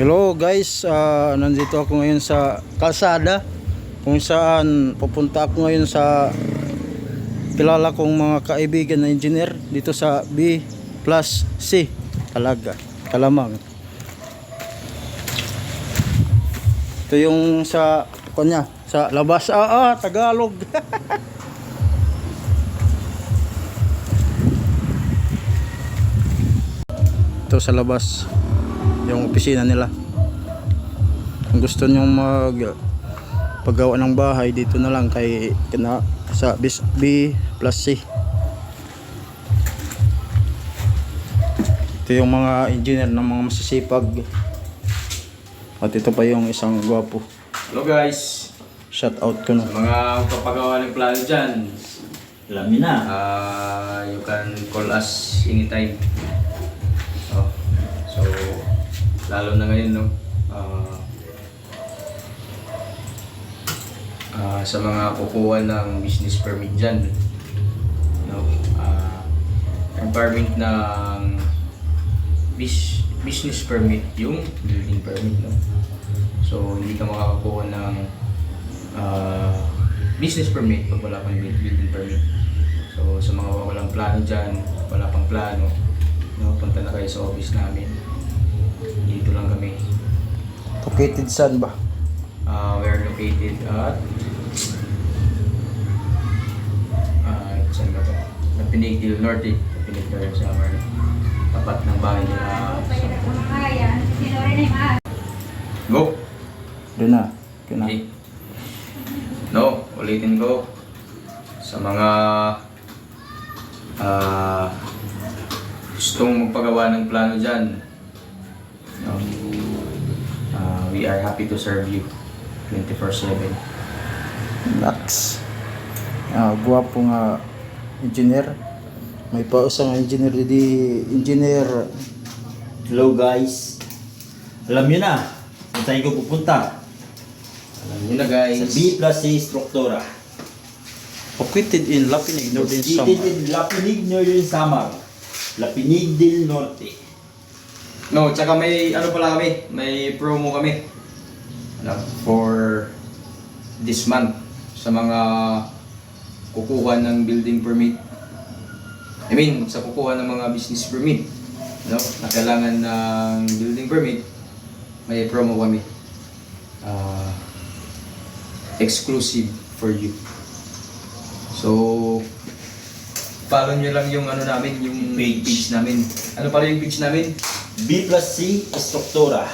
Hello guys, nandito ako ngayon sa kalsada kung saan pupunta ako ngayon sa kilala kong mga kaibigan na engineer dito sa B plus C Talaga, Kalamang. Ito yung sa kanya, sa labas. Tagalog. Ito sa labas yung opisina nila. Kung gusto nyong paggawa ng bahay, dito na lang sa B plus C. Ito yung mga engineer ng mga masisipag. At ito pa yung isang gwapo. Hello guys, Shout out ko na. mga papagawa ng plano dyan, Alam niyo na. you can call us anytime. So, lalo na ngayon, no? Sa mga kukuha ng business permit dyan, no? Ang permit ng business permit, yung building permit, no? So, hindi ka makakakuha ng business permit pag wala pang building permit. So, sa mga walang plano dyan, wala pang plano, no? Punta na kayo sa office namin. Dito lang kami. Located saan ba? We are located at saan ba ito? Lapinig del Norte. Lapinig del Summer. Tapat ng bahay nila. Go! Doon na. Okay. No, ulitin ko. Sa mga gustong magpagawa ng plano dyan, no? We are happy to serve you 24/7. Nax. Gwapo nga engineer. May pausang engineer engineer. Hello guys. Alam niyo na kung saan ko pupunta. Alam niyo na guys. Sa B plus C Struktura. Located in Lapinig, Northern Located Samar. in Lapinig, Northern Samar. Lapinig del Norte. No, tsaka may ano pala kami, may promo kami. For this month sa mga kukuha ng building permit. I mean, sa kukuha ng mga business permit, no, na kailangan ng building permit, may promo kami. Exclusive for you. So, follow nyo lang yung ano namin, yung page namin. Ano pala yung page namin? B plus C Struktura.